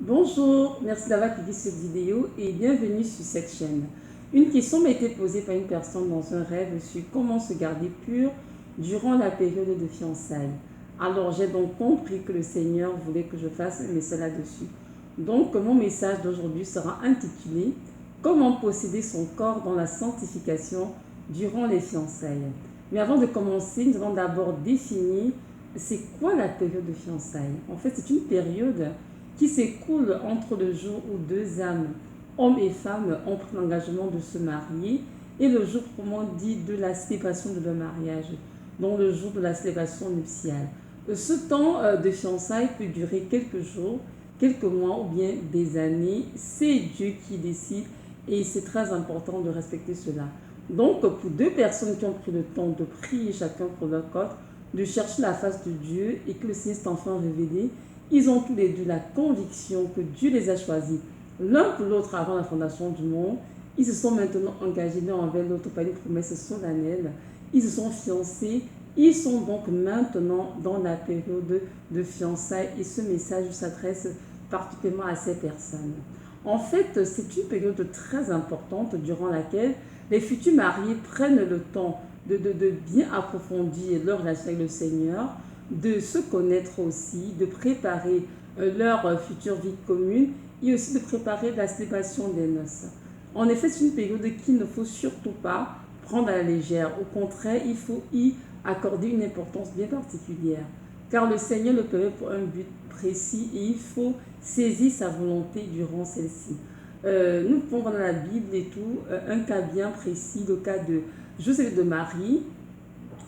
Bonjour, merci d'avoir cliqué sur cette vidéo et bienvenue sur cette chaîne. Une question m'a été posée par une personne dans un rêve sur comment se garder pur durant la période de fiançailles. Alors j'ai donc compris que le Seigneur voulait que je fasse un message là-dessus. Donc mon message d'aujourd'hui sera intitulé Comment posséder son corps dans la sanctification durant les fiançailles. Mais avant de commencer, nous allons d'abord définir c'est quoi la période de fiançailles. En fait, c'est une période qui s'écoule entre le jour où deux âmes, hommes et femmes, ont pris l'engagement de se marier et le jour proprement dit de la célébration de leur mariage, donc le jour de la célébration nuptiale. Ce temps de fiançailles peut durer quelques jours, quelques mois ou bien des années. C'est Dieu qui décide et c'est très important de respecter cela. Donc, pour deux personnes qui ont pris le temps de prier chacun pour leur côté, de chercher la face de Dieu et que le Seigneur s'est enfin révélé, ils ont tous les deux la conviction que Dieu les a choisis l'un pour l'autre avant la fondation du monde. Ils se sont maintenant engagés l'un envers l'autre par une promesse solennelle. Ils se sont fiancés. Ils sont donc maintenant dans la période de fiançailles et ce message s'adresse particulièrement à ces personnes. En fait, c'est une période très importante durant laquelle les futurs mariés prennent le temps de bien approfondir leur relation avec le Seigneur, de se connaître aussi, de préparer leur future vie commune et aussi de préparer la célébration des noces. En effet, c'est une période qu'il ne faut surtout pas prendre à la légère. Au contraire, il faut y accorder une importance bien particulière. Car le Seigneur le permet pour un but précis et il faut saisir sa volonté durant celle-ci. Nous pouvons voir dans la Bible et tout un cas bien précis, le cas de Joseph et de Marie.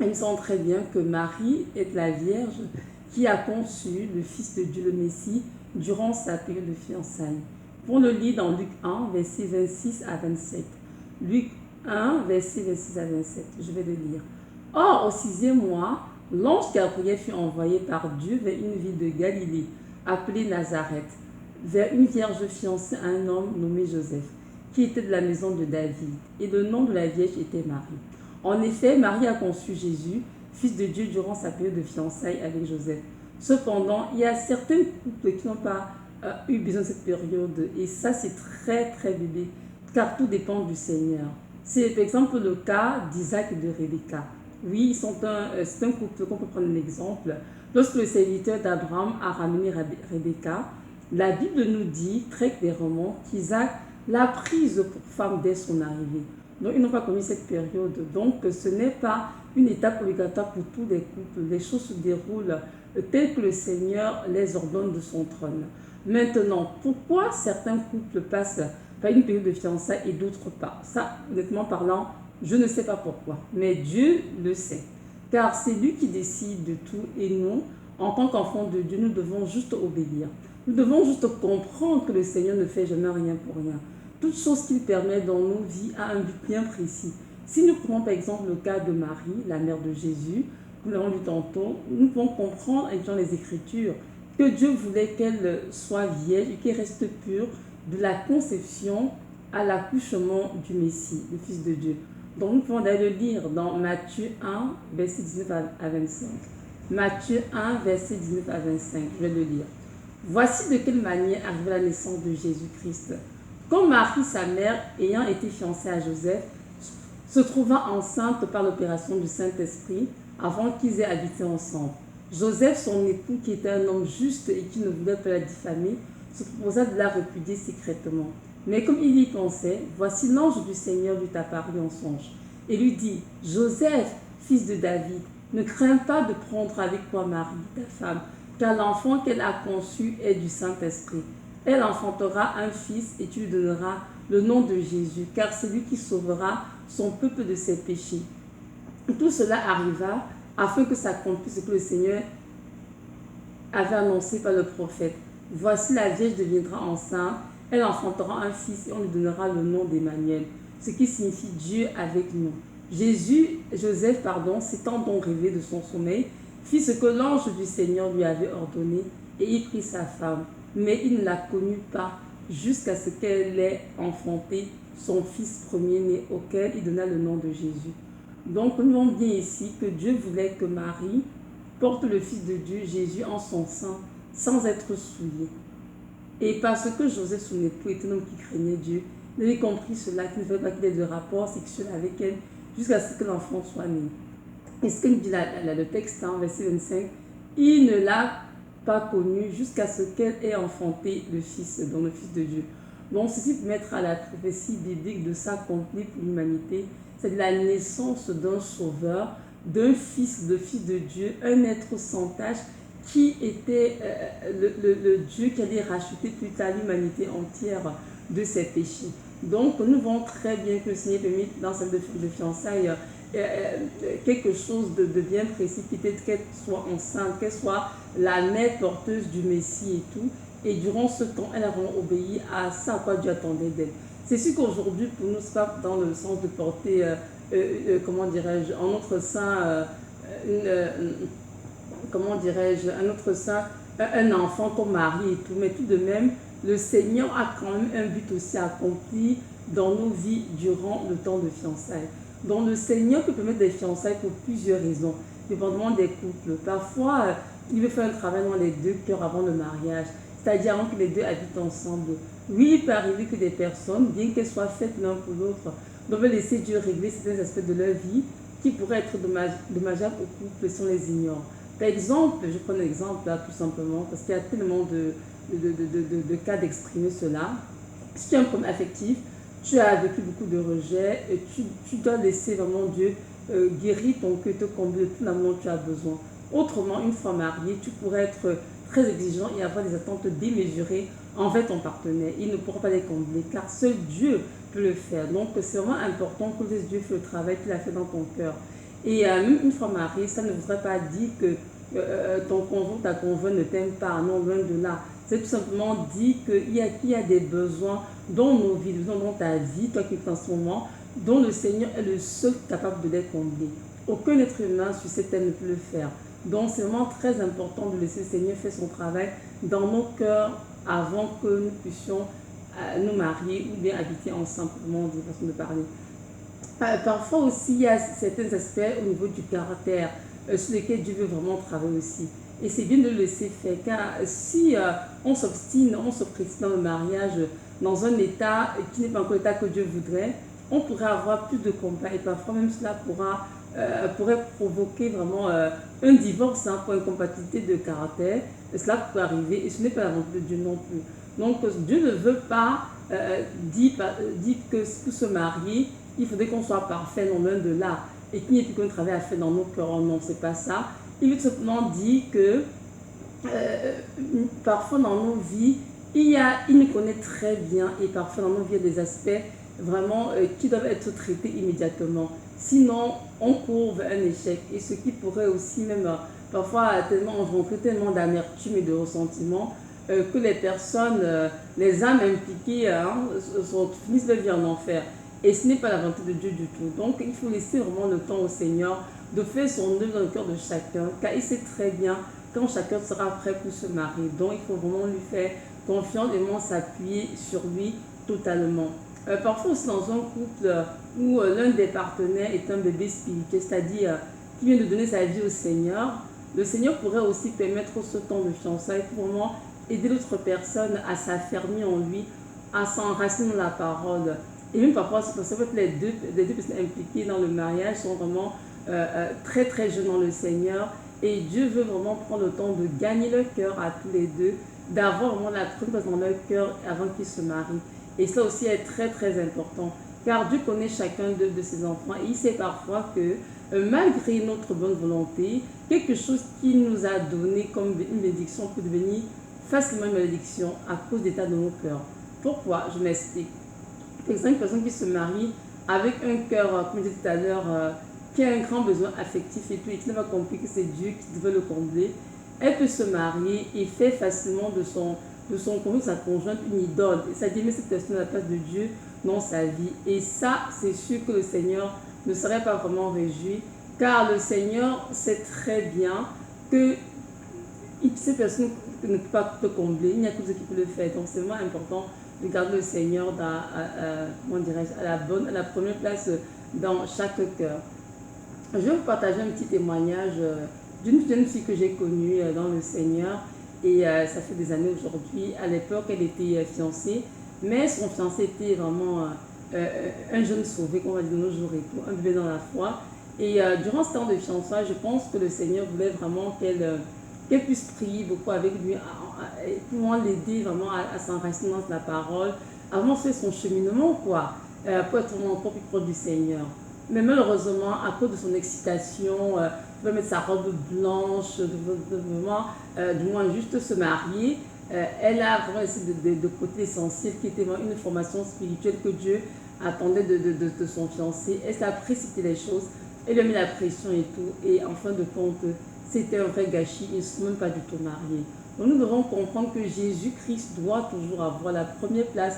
Et nous savons très bien que Marie est la Vierge qui a conçu le Fils de Dieu, le Messie, durant sa période de fiançailles. On le lit dans Luc 1, versets 26 à 27. Luc 1, versets 26 à 27. Je vais le lire. Or, au 6e mois, l'ange Gabriel fut envoyé par Dieu vers une ville de Galilée, appelée Nazareth, vers une vierge fiancée à un homme nommé Joseph, qui était de la maison de David, et le nom de la vierge était Marie. En effet, Marie a conçu Jésus, fils de Dieu, durant sa période de fiançailles avec Joseph. Cependant, il y a certains couples qui n'ont pas eu besoin de cette période, et ça c'est très très biblique, car tout dépend du Seigneur. C'est par exemple le cas d'Isaac et de Rebecca. Oui, c'est un couple qu'on peut prendre un exemple. Lorsque le serviteur d'Abraham a ramené Rebecca, la Bible nous dit très clairement qu'Isaac l'a prise pour femme dès son arrivée. Donc, ils n'ont pas connu cette période. Donc, ce n'est pas une étape obligatoire pour tous les couples. Les choses se déroulent telles que le Seigneur les ordonne de son trône. Maintenant, pourquoi certains couples passent par une période de fiançailles et d'autres pas? Ça, honnêtement parlant, je ne sais pas pourquoi. Mais Dieu le sait. Car c'est lui qui décide de tout et nous, en tant qu'enfants de Dieu, nous devons juste obéir. Nous devons juste comprendre que le Seigneur ne fait jamais rien pour rien. Toute chose qu'il permet dans nos vies a un but bien précis. Si nous prenons par exemple le cas de Marie, la mère de Jésus, nous l'avons lu tantôt, nous pouvons comprendre dans les Écritures que Dieu voulait qu'elle soit vierge et qu'elle reste pure de la conception à l'accouchement du Messie, le Fils de Dieu. Donc nous pouvons d'ailleurs le lire dans Matthieu 1, verset 19 à 25. Matthieu 1, verset 19 à 25, je vais le lire. Voici de quelle manière arriva la naissance de Jésus-Christ. Quand Marie, sa mère, ayant été fiancée à Joseph, se trouva enceinte par l'opération du Saint-Esprit avant qu'ils aient habité ensemble. Joseph, son époux, qui était un homme juste et qui ne voulait pas la diffamer, se proposa de la répudier secrètement. Mais comme il y pensait, voici l'ange du Seigneur lui apparut en songe et lui dit, Joseph, fils de David, ne crains pas de prendre avec toi Marie, ta femme, car l'enfant qu'elle a conçu est du Saint-Esprit. Elle enfantera un fils et tu lui donneras le nom de Jésus, car c'est lui qui sauvera son peuple de ses péchés. Tout cela arriva afin que s'accomplisse ce que le Seigneur avait annoncé par le prophète. Voici la Vierge deviendra enceinte, elle enfantera un fils et on lui donnera le nom d'Emmanuel, ce qui signifie Dieu avec nous. Joseph, s'étant donc réveillé de son sommeil, fit ce que l'ange du Seigneur lui avait ordonné et il prit sa femme. Mais il ne la connut pas jusqu'à ce qu'elle ait enfanté son fils premier-né auquel il donna le nom de Jésus. Donc nous voyons bien ici que Dieu voulait que Marie porte le Fils de Dieu, Jésus, en son sein, sans être souillée. Et parce que Joseph, son époux, était un homme qui craignait Dieu, il avait compris cela, qu'il ne fallait pas qu'il ait de rapport sexuel avec elle jusqu'à ce que l'enfant soit né. Et ce que nous dit le texte, verset 25, il ne l'a pas connue jusqu'à ce qu'elle ait enfanté le Fils, donc le Fils de Dieu. Donc ceci permettra à la prophétie biblique de s'accomplir pour l'humanité, c'est la naissance d'un sauveur, d'un fils, le Fils de Dieu, un être sans tache qui était le Dieu qui allait racheter plus tard l'humanité entière de ses péchés. Donc nous voyons très bien que le Seigneur permet dans cette de fiançailles quelque chose de bien précis, peut-être qu'elle soit enceinte, qu'elle soit la mère porteuse du Messie et tout. Et durant ce temps, elle a vraiment obéi à ça à quoi Dieu attendait d'elle. C'est sûr qu'aujourd'hui, pour nous, ce n'est pas dans le sens de porter, comment dirais-je, en notre sein, comment dirais-je, un autre sein, un enfant comme mari et tout. Mais tout de même, le Seigneur a quand même un but aussi accompli dans nos vies durant le temps de fiançailles. Donc le Seigneur peut permettre des fiançailles pour plusieurs raisons, dépendamment des couples. Parfois, il veut faire un travail dans les deux cœurs avant le mariage, c'est-à-dire avant que les deux habitent ensemble. Oui, il peut arriver que des personnes, bien qu'elles soient faites l'un pour l'autre, doivent laisser Dieu régler certains aspects de leur vie qui pourraient être dommageables au couple si on les ignore. Par exemple, je prends un exemple là tout simplement, parce qu'il y a tellement de cas d'exprimer cela. Si tu as un problème affectif, tu as vécu beaucoup de rejet et tu dois laisser vraiment Dieu guérir ton cœur, te combler tout l'amour dont tu as besoin. Autrement, une fois marié, tu pourrais être très exigeant et avoir des attentes démesurées envers ton partenaire. Il ne pourra pas les combler car seul Dieu peut le faire. Donc, c'est vraiment important que Dieu fasse le travail qu'il a fait dans ton cœur. Et même une fois marié, ça ne voudrait pas dire que ton conjoint, ta conjointe ne t'aime pas. Non, loin de là. C'est tout simplement dit qu'il y a des besoins dans nos vies, dans ta vie, toi qui es en ce moment, dont le Seigneur est le seul capable de les combler. Aucun être humain sur cette terre ne peut le faire. Donc c'est vraiment très important de laisser le Seigneur faire son travail dans nos cœurs avant que nous puissions nous marier ou bien habiter ensemble, comment de façon de parler. Parfois aussi, il y a certains aspects au niveau du caractère sur lesquels Dieu veut vraiment travailler aussi. Et c'est bien de le laisser faire, car si on s'obstine, on se précipite dans le mariage dans un état qui n'est pas encore l'état que Dieu voudrait, on pourrait avoir plus de combats et parfois même cela pourrait provoquer vraiment un divorce pour incompatibilité de caractère. Et cela pourrait arriver et ce n'est pas la volonté de Dieu non plus. Donc Dieu ne veut pas dire que pour se marier, il faudrait qu'on soit parfait, non loin de là, et qu'il n'y ait plus qu'un travail à faire dans nos cœurs. Non, c'est pas ça. Il veut simplement dire que parfois dans nos vies, il nous connaît très bien et parfois dans nos vies, il y a des aspects vraiment qui doivent être traités immédiatement. Sinon, on court vers un échec et ce qui pourrait aussi même parfois engendrer tellement d'amertume et de ressentiment que les personnes, les âmes impliquées finissent leur vie en enfer. Et ce n'est pas la volonté de Dieu du tout. Donc, il faut laisser vraiment le temps au Seigneur de faire son œuvre dans le cœur de chacun, car il sait très bien quand chacun sera prêt pour se marier. Donc, il faut vraiment lui faire confiance et vraiment s'appuyer sur lui totalement. Parfois aussi dans un couple où l'un des partenaires est un bébé spirituel, c'est-à-dire qui vient de donner sa vie au Seigneur, le Seigneur pourrait aussi permettre ce temps de fiançailles pour vraiment aider l'autre personne à s'affermir en lui, à s'enraciner dans la parole. Et même parfois, c'est vrai que les deux personnes impliquées dans le mariage sont vraiment très très jeunes dans le Seigneur. Et Dieu veut vraiment prendre le temps de gagner leur cœur à tous les deux, d'avoir vraiment la confiance dans leur cœur avant qu'ils se marient. Et cela aussi est très très important, car Dieu connaît chacun de ses enfants et il sait parfois que malgré notre bonne volonté, quelque chose qu'il nous a donné comme une bénédiction peut devenir facilement une malédiction à cause de l'état de nos cœurs. Pourquoi? Je m'explique. Par exemple, une personne qui se marie avec un cœur, comme je disais tout à l'heure, qui a un grand besoin affectif et tout, et qui n'a pas compris que c'est Dieu qui devait le combler, elle peut se marier et faire facilement de son conjoint, sa conjointe, une idole. C'est-à-dire mettre cette personne à la place de Dieu dans sa vie. Et ça, c'est sûr que le Seigneur ne serait pas vraiment réjoui, car le Seigneur sait très bien que cette personne ne peut pas te combler, il n'y a que Dieu qui peut le faire. Donc c'est vraiment important de garder le Seigneur à la première place dans chaque cœur. Je vais vous partager un petit témoignage d'une jeune fille que j'ai connue dans le Seigneur. et ça fait des années aujourd'hui. À l'époque, elle était fiancée, mais son fiancé était vraiment un jeune sauvé, qu'on va dire de nos jours et tout, un bébé dans la foi. Et durant ce temps de fiançailles, je pense que le Seigneur voulait vraiment qu'elle puisse prier beaucoup avec lui, pour l'aider vraiment à s'enraciner dans la parole, à avancer son cheminement, quoi, pour être vraiment encore plus proche du Seigneur. Mais malheureusement, à cause de son excitation, de mettre sa robe blanche, vraiment, du moins juste se marier, elle a vraiment essayé de côté l'essentiel qui était vraiment une formation spirituelle que Dieu attendait de son fiancé. Elle s'est précipité les choses, elle lui a mis la pression et tout, et en fin de compte, c'était un vrai gâchis, ils ne sont même pas du tout mariés. Donc nous devons comprendre que Jésus-Christ doit toujours avoir la première place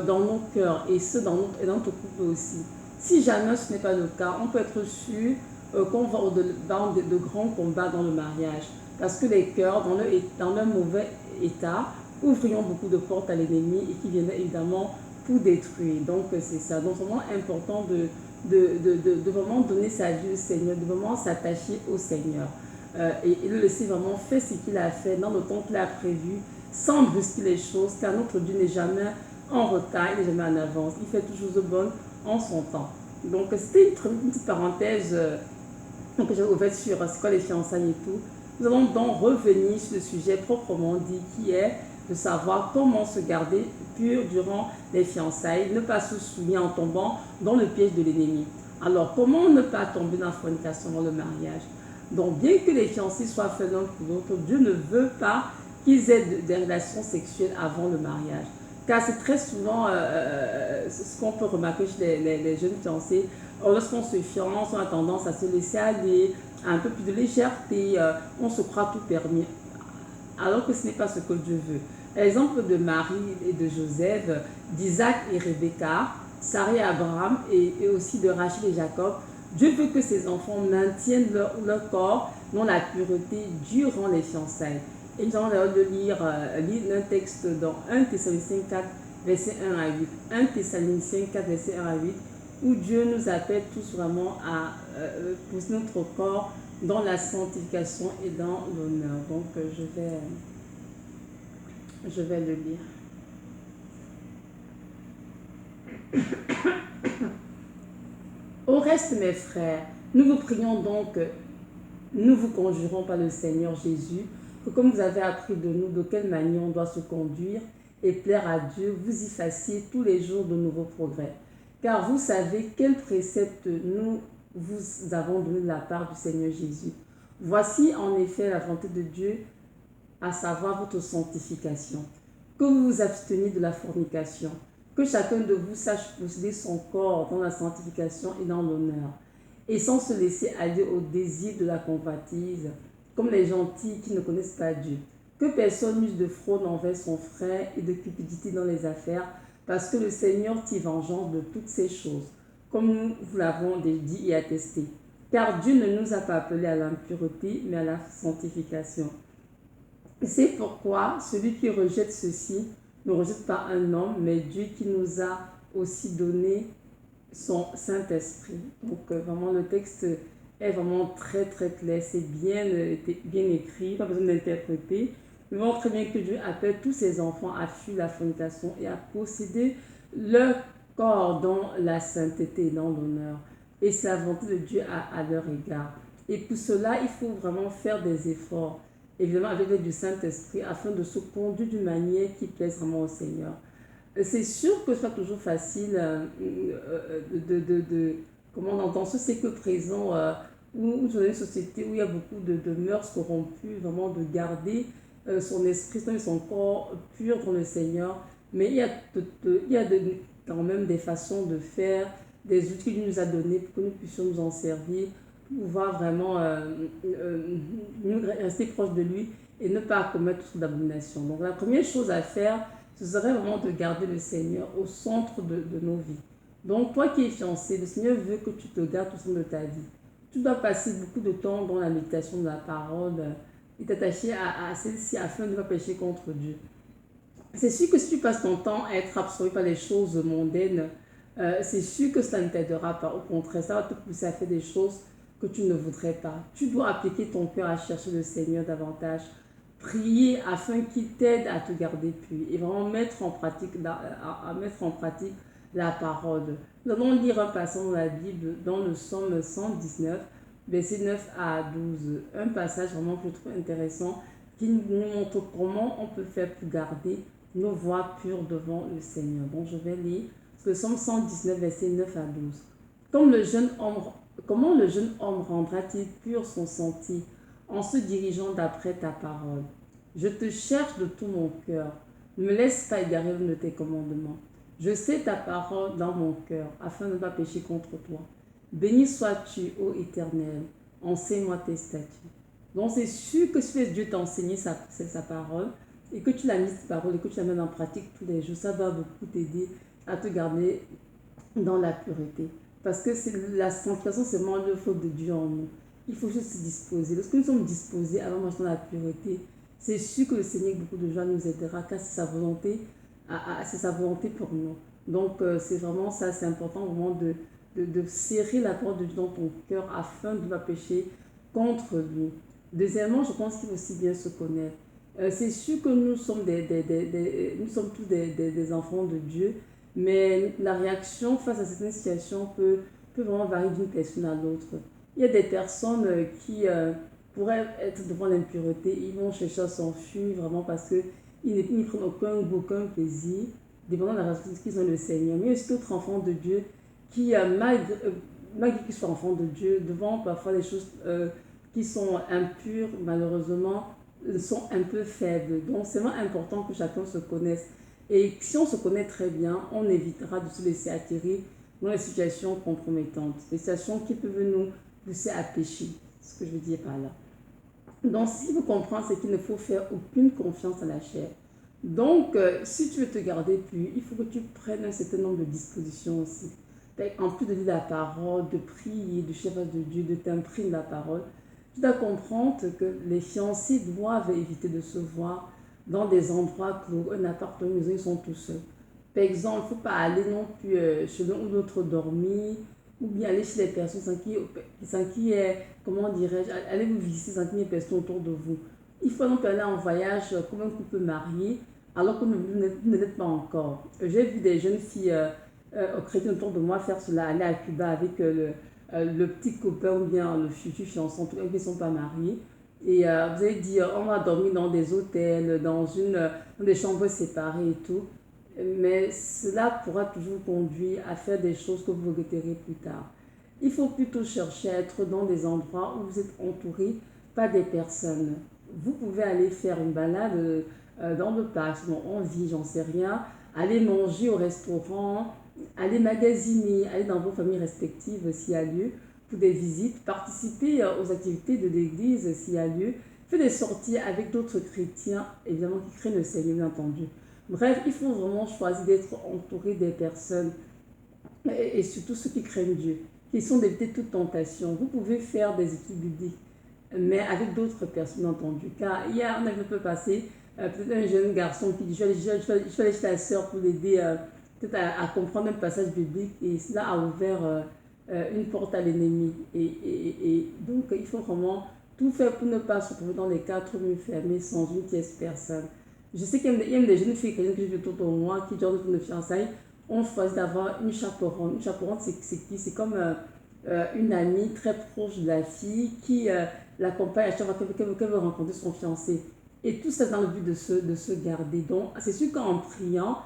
dans nos cœurs, et ce dans notre couple aussi. Si jamais ce n'est pas le cas, on peut être sûr qu'on va au-devant de grands combats dans le mariage. Parce que les cœurs, dans leur mauvais état, ouvriront beaucoup de portes à l'ennemi et qui viennent évidemment pour détruire. Donc c'est ça. Donc c'est vraiment important de vraiment donner sa vie au Seigneur, de vraiment s'attacher au Seigneur. Et le laisser vraiment faire ce qu'il a fait dans le temps qu'il a prévu, sans brusquer les choses, car notre Dieu n'est jamais en retard, il n'est jamais en avance. Il fait toujours de bonnes en son temps. Donc c'était une petite parenthèse que j'ai ouverte sur c'est quoi les fiançailles et tout. Nous allons donc revenir sur le sujet proprement dit qui est de savoir comment se garder pur durant les fiançailles, ne pas se souiller en tombant dans le piège de l'ennemi. Alors comment ne pas tomber dans la fornication dans le mariage? Donc bien que les fiancés soient faits l'un pour l'autre, Dieu ne veut pas qu'ils aient des relations sexuelles avant le mariage. Car c'est très souvent ce qu'on peut remarquer chez les jeunes fiancés. Lorsqu'on se fiance, on a tendance à se laisser aller, à un peu plus de légèreté, on se croit tout permis, alors que ce n'est pas ce que Dieu veut. L'exemple de Marie et de Joseph, d'Isaac et Rebecca, Sarah et Abraham, et aussi de Rachel et Jacob, Dieu veut que ces enfants maintiennent leur corps dans la pureté durant les fiançailles. Et nous allons lire un texte dans 1 Thessaloniciens 4, verset 1 à 8. 1 Thessaloniciens 4, verset 1 à 8, où Dieu nous appelle tous vraiment à pousser notre corps dans la sanctification et dans l'honneur. Donc, je vais le lire. Au reste, mes frères, nous vous prions donc, nous vous conjurons par le Seigneur Jésus, que comme vous avez appris de nous de quelle manière on doit se conduire et plaire à Dieu, vous y fassiez tous les jours de nouveaux progrès. Car vous savez quels préceptes nous vous avons donné de la part du Seigneur Jésus. Voici en effet la volonté de Dieu, à savoir votre sanctification, que vous vous absteniez de la fornication, que chacun de vous sache posséder son corps dans la sanctification et dans l'honneur, et sans se laisser aller au désir de la convoitise, comme les gentils qui ne connaissent pas Dieu. Que personne n'use de fraude envers son frère et de cupidité dans les affaires, parce que le Seigneur tire vengeance de toutes ces choses, comme nous vous l'avons dit et attesté. Car Dieu ne nous a pas appelés à l'impureté, mais à la sanctification. C'est pourquoi celui qui rejette ceci ne rejette pas un homme, mais Dieu qui nous a aussi donné son Saint-Esprit. Donc vraiment le texte est vraiment très très clair, c'est bien écrit, pas besoin d'interpréter. Nous voyons très bien que Dieu appelle tous ses enfants à fuir la fornication et à posséder leur corps dans la sainteté et dans l'honneur. Et c'est la volonté de Dieu à leur égard. Et pour cela, il faut vraiment faire des efforts, évidemment avec l'aide du Saint-Esprit, afin de se conduire d'une manière qui plaise vraiment au Seigneur. C'est sûr que ce n'est pas toujours facile comment on entend ce c'est que présent où dans une société où il y a beaucoup de mœurs corrompues, vraiment de garder son esprit et son corps pur dans le Seigneur. Mais il y a quand même des façons de faire, des outils qu'il nous a donnés pour que nous puissions nous en servir, pour pouvoir vraiment rester proche de lui et ne pas commettre toute d'abomination. Donc la première chose à faire, ce serait vraiment de garder le Seigneur au centre de nos vies. Donc toi qui es fiancé, le Seigneur veut que tu te gardes au centre de ta vie. Tu dois passer beaucoup de temps dans la méditation de la parole et t'attacher à celle-ci afin de ne pas pécher contre Dieu. C'est sûr que si tu passes ton temps à être absorbé par les choses mondaines, c'est sûr que cela ne t'aidera pas. Au contraire, ça va te pousser à faire des choses que tu ne voudrais pas. Tu dois appliquer ton cœur à chercher le Seigneur davantage prier afin qu'il t'aide à te garder pur et vraiment mettre en pratique à mettre en pratique la parole. Nous allons lire un passage dans la Bible dans le psaume 119, versets 9 à 12. Un passage vraiment que je trouve intéressant qui nous montre comment on peut faire pour garder nos voies pures devant le Seigneur. Donc je vais lire le psaume 119, versets 9 à 12. Comment le jeune homme rendra-t-il pur son sentier en se dirigeant d'après ta parole? Je te cherche de tout mon cœur. Ne me laisse pas égarer l'un de tes commandements. Je sais ta parole dans mon cœur, afin de ne pas pécher contre toi. Béni sois-tu, ô Éternel, enseigne-moi tes statuts. Donc c'est sûr que si Dieu t'a enseigné sa parole, et que tu l'as mise cette parole, et que tu la mets en pratique tous les jours, ça va beaucoup t'aider à te garder dans la pureté. Parce que la sanctification, c'est vraiment l'œuvre de Dieu en nous. Il faut juste se disposer. Lorsque nous sommes disposés à marcher dans la pureté, c'est sûr que le Seigneur, avec beaucoup de joie, nous aidera, car c'est sa volonté pour nous. Donc, c'est vraiment ça, c'est important vraiment de serrer la porte de Dieu dans ton cœur afin de ne pas pécher contre lui. Deuxièmement, je pense qu'il faut aussi bien se connaître. C'est sûr que nous sommes nous sommes tous des enfants de Dieu, mais la réaction face à certaines situations peut vraiment varier d'une personne à l'autre. Il y a des personnes qui pourraient être devant l'impureté, ils vont chercher à s'enfuir vraiment parce qu'ils n'y prennent aucun plaisir, dépendant de la responsabilité qu'ils ont le Seigneur. Mais il y a aussi d'autres enfants de Dieu qui, malgré qu'ils soient enfants de Dieu, devant parfois les choses qui sont impures, malheureusement, sont un peu faibles. Donc c'est vraiment important que chacun se connaisse. Et si on se connaît très bien, on évitera de se laisser attirer dans les situations compromettantes, les situations qui peuvent nous pousser à pécher, ce que je veux dire par là. Donc, ce qu'il faut comprendre, c'est qu'il ne faut faire aucune confiance à la chair. Donc, si tu veux te garder pur, il faut que tu prennes un certain nombre de dispositions aussi. En plus de lire la parole, de prier, de chercher de Dieu, de t'imprimer la parole, tu dois comprendre que les fiancés doivent éviter de se voir dans des endroits clos, un appartement, où ils sont tout seuls. Par exemple, il ne faut pas aller non plus chez l'un ou l'autre dormir, ou bien aller chez les personnes sans qui est, comment dirais-je, allez vous visiter sans qu'il y ait personne autour de vous. Il faut non plus aller en voyage comme un couple marié, alors que vous ne l'êtes pas encore. J'ai vu des jeunes filles chrétiennes autour de moi faire cela, aller à Cuba avec le petit copain ou bien le futur fiancé, en tout cas, qui ne sont pas mariés. Et vous allez dire, on va dormir dans des hôtels, dans des chambres séparées et tout. Mais cela pourra toujours conduire à faire des choses que vous regretterez plus tard. Il faut plutôt chercher à être dans des endroits où vous êtes entouré par des personnes. Vous pouvez aller faire une balade dans le parc, en vie, j'en sais rien, aller manger au restaurant, aller magasiner, aller dans vos familles respectives s'il y a lieu pour des visites, participer aux activités de l'église s'il y a lieu, faire des sorties avec d'autres chrétiens, évidemment qui craignent le Seigneur, bien entendu. Bref, il faut vraiment choisir d'être entouré des personnes et surtout ceux qui craignent Dieu, qui sont d'éviter toute tentation. Vous pouvez faire des études bibliques, mais avec d'autres personnes, entendu. Car hier, on a un peu passé, peut-être un jeune garçon qui dit, je vais aller chez ta soeur pour l'aider peut-être à comprendre un passage biblique, et cela a ouvert une porte à l'ennemi. Et donc, il faut vraiment tout faire pour ne pas se retrouver dans les quatre murs fermés sans une tierce personne. Je sais qu'il y a des jeunes filles que j'ai vues autour de moi qui, durant de fiançailles, ont choisi d'avoir une chaperonne. Une chaperonne, c'est qui? C'est comme une amie très proche de la fille qui l'accompagne à chaque fois qu'elle veut rencontrer son fiancé. Et tout ça dans le but de se garder. Donc, c'est sûr qu'en priant,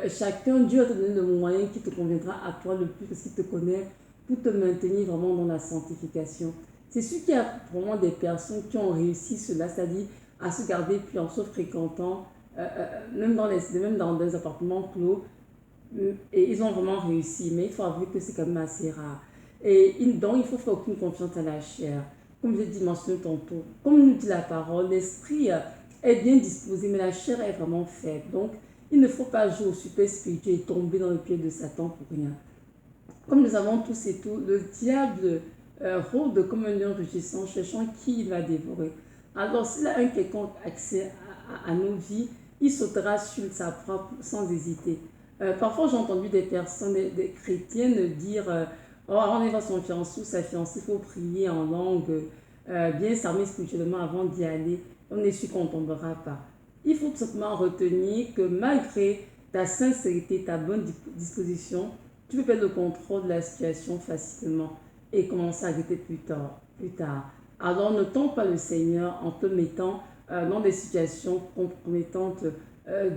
chacun, Dieu va te donner le moyen qui te conviendra à toi le plus parce qu'il te connaît pour te maintenir vraiment dans la sanctification. C'est sûr qu'il y a vraiment des personnes qui ont réussi cela, c'est-à-dire à se garder puis en se fréquentant, même dans des appartements clos, et ils ont vraiment réussi, mais il faut avouer que c'est quand même assez rare. Et donc, il faut faire aucune confiance à la chair. Comme je l'ai dit, mentionné tantôt, comme nous dit la parole, l'esprit est bien disposé, mais la chair est vraiment faible. Donc, il ne faut pas jouer au super spirituel et tomber dans le pied de Satan pour rien. Comme nous avons tous et tout, le diable rôde comme un lion rugissant, cherchant qui il va dévorer. Alors, s'il a un quelconque accès à nos vies, il sautera sur sa propre sans hésiter. Parfois, j'ai entendu des personnes, des chrétiennes dire oh, avant d'aller voir son fiancé ou sa fiancée, il faut prier en langue, bien s'armer spirituellement avant d'y aller. on est sûr qu'on ne tombera pas. Il faut tout simplement retenir que malgré ta sincérité, ta bonne disposition, tu peux perdre le contrôle de la situation facilement et commencer à arrêter plus tard. Alors ne tombe pas le Seigneur en te mettant dans des situations compromettantes,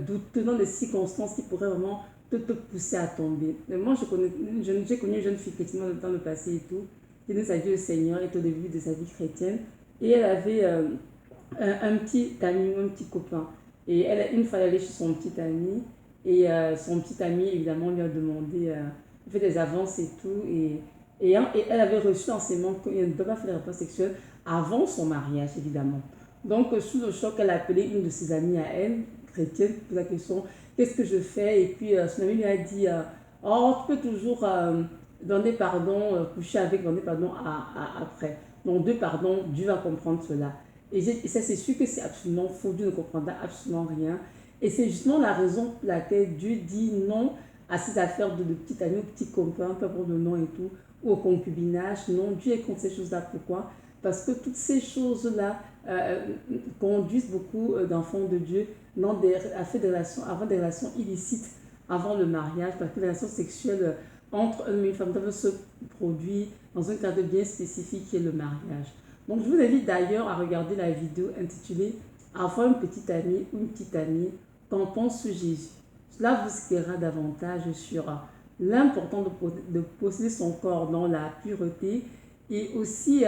douteuses, dans des circonstances qui pourraient vraiment te pousser à tomber. Mais moi, j'ai connu une jeune fille chrétienne dans le passé et tout, qui nous a dit au Seigneur, est au début de sa vie chrétienne, et elle avait un petit ami, un petit copain. Et une fois, elle est allée chez son petit ami, et son petit ami, évidemment, lui a demandé, il fait des avances et tout, et elle avait reçu l'enseignement qu'il ne doit pas faire des rapports sexuels avant son mariage, évidemment. Donc, sous le choc, elle a appelé une de ses amies à elle, chrétienne, pour la question, qu'est-ce que je fais? Et puis, son ami lui a dit, oh, tu peux toujours donner pardon, coucher avec, donner pardon après. Donc, deux pardons, Dieu va comprendre cela. Et ça, c'est sûr que c'est absolument faux, Dieu ne comprendra absolument rien. Et c'est justement la raison pour laquelle Dieu dit non à ces affaires de petits amis, petits copains, peu importe le nom et tout, ou au concubinage. Non, Dieu est contre ces choses-là. Pourquoi? Parce que toutes ces choses-là conduisent beaucoup d'enfants de Dieu à faire des relations, avoir des relations illicites avant le mariage, parce que les relations sexuelles entre un homme et une femme doivent se produire dans un cadre bien spécifique qui est le mariage. Donc je vous invite d'ailleurs à regarder la vidéo intitulée « Avoir un petit ami ou une petite amie, qu'en pense Jésus ». Cela vous éclairera davantage sur l'importance de posséder son corps dans la pureté et aussi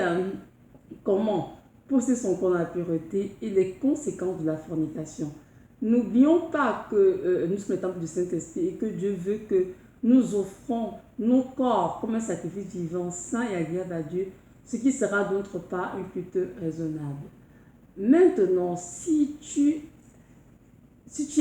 comment posséder son corps dans la pureté et les conséquences de la fornication. N'oublions pas que nous sommes le temple du Saint-Esprit et que Dieu veut que nous offrons nos corps comme un sacrifice vivant, saint et agréable à Dieu, ce qui sera d'autre part un culte raisonnable. Maintenant, si tu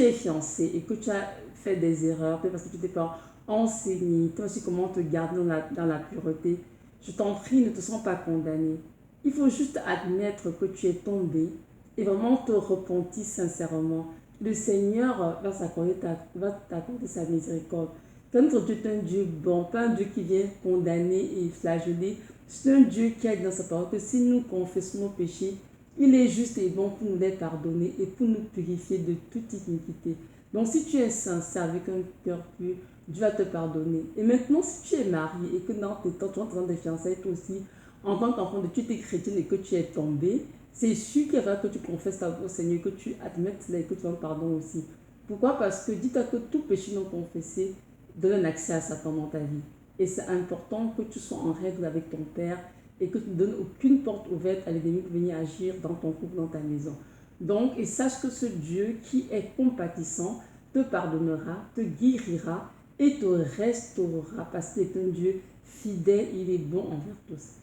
es fiancé et que tu as fait des erreurs, peut-être parce que tu t'es pas enseigné, tu sais comment te garder dans la pureté, je t'en prie, ne te sens pas condamné. Il faut juste admettre que tu es tombé et vraiment te repentir sincèrement. Le Seigneur va t'accorder sa miséricorde. Quand notre Dieu est un Dieu bon, pas un Dieu qui vient condamner et flageller, c'est un Dieu qui a dit dans sa parole que si nous confessons nos péchés, il est juste et bon pour nous les pardonner et pour nous purifier de toute iniquité. Donc si tu es sincère avec un cœur pur, Dieu va te pardonner. Et maintenant, si tu es marié et que dans tes temps, tu es en train de fiançailles, toi aussi, en tant qu'enfant de Dieu, tu es chrétienne et que tu es tombé, c'est sûr qu'il faudra que tu confesses au Seigneur, que tu admettes cela et que tu demandes pardon aussi. Pourquoi? Parce que dis-toi que tout péché non confessé donne un accès à Satan dans ta vie. Et c'est important que tu sois en règle avec ton Père et que tu ne donnes aucune porte ouverte à l'ennemi pour venir agir dans ton couple, dans ta maison. Donc, et sache que ce Dieu qui est compatissant te pardonnera, te guérira et te restaurera parce qu'il est un Dieu fidèle, il est bon envers tous.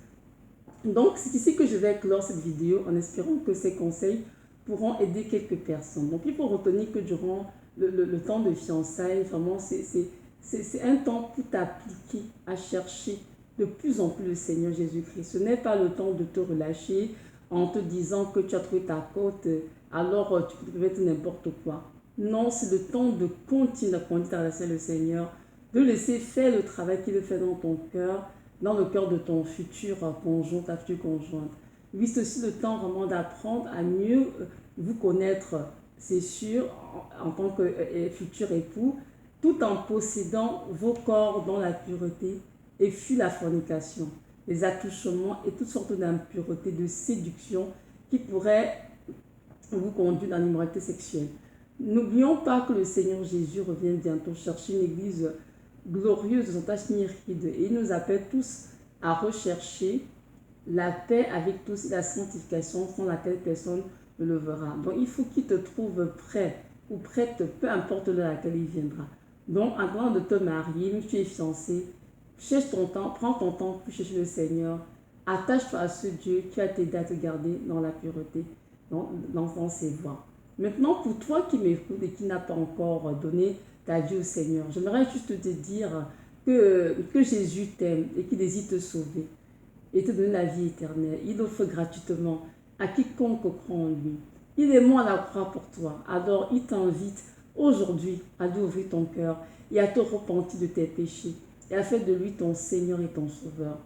Donc, c'est ici que je vais clore cette vidéo en espérant que ces conseils pourront aider quelques personnes. Donc, il faut retenir que durant le temps de fiançailles, vraiment, c'est un temps pour t'appliquer à chercher de plus en plus le Seigneur Jésus-Christ. Ce n'est pas le temps de te relâcher en te disant que tu as trouvé ta côte, alors tu peux mettre n'importe quoi. Non, c'est le temps de continuer à conduire ta relation avec le Seigneur, de laisser faire le travail qu'il fait dans ton cœur, dans le cœur de ton futur conjoint, ta future conjointe. Oui, c'est aussi le temps vraiment d'apprendre à mieux vous connaître, c'est sûr, en tant que futur époux, tout en possédant vos corps dans la pureté et fuir la fornication, les attouchements et toutes sortes d'impuretés, de séduction qui pourraient vous conduire dans l'immoralité sexuelle. N'oublions pas que le Seigneur Jésus revient bientôt chercher une église glorieuse de son tâche myride et il nous appelle tous à rechercher la paix avec tous et la sanctification sans laquelle personne ne le verra. Donc il faut qu'il te trouve prêt ou prête, peu importe l'heure à laquelle il viendra. Donc avant de te marier, même si tu es fiancé, cherche ton temps, prends ton temps pour chercher le Seigneur. Attache-toi à ce Dieu qui va t'aider à te garder dans la pureté, dans ses voies. Maintenant, pour toi qui m'écoutes et qui n'a pas encore donné ta vie au Seigneur, j'aimerais juste te dire que Jésus t'aime et qu'il désire te sauver et te donner la vie éternelle. Il l'offre gratuitement à quiconque croit en lui. Il est mort à la croix pour toi. Alors, il t'invite aujourd'hui à lui ouvrir ton cœur et à te repentir de tes péchés et à faire de lui ton Seigneur et ton Sauveur.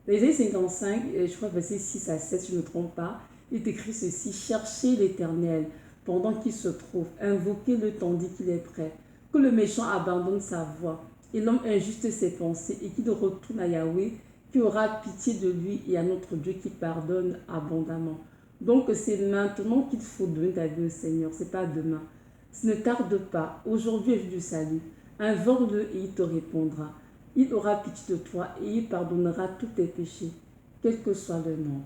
Dans Ésaïe 55, je crois verset 6 à 7, si je ne me trompe pas, Il écrit ceci: cherchez l'Éternel pendant qu'il se trouve, invoquez-le tandis qu'il est prêt. Que le méchant abandonne sa voie et l'homme injuste ses pensées et qu'il retourne à Yahweh, qui aura pitié de lui, et à notre Dieu qui pardonne abondamment. Donc c'est maintenant qu'il faut donner ta vie au Seigneur, c'est pas demain. Ne tarde pas, aujourd'hui est le jour du salut. Invoque-le et il te répondra. Il aura pitié de toi et il pardonnera tous tes péchés, quel que soit le nom.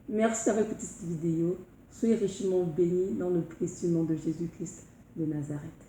Merci d'avoir écouté cette vidéo. Soyez richement bénis dans le précieux nom de Jésus-Christ de Nazareth.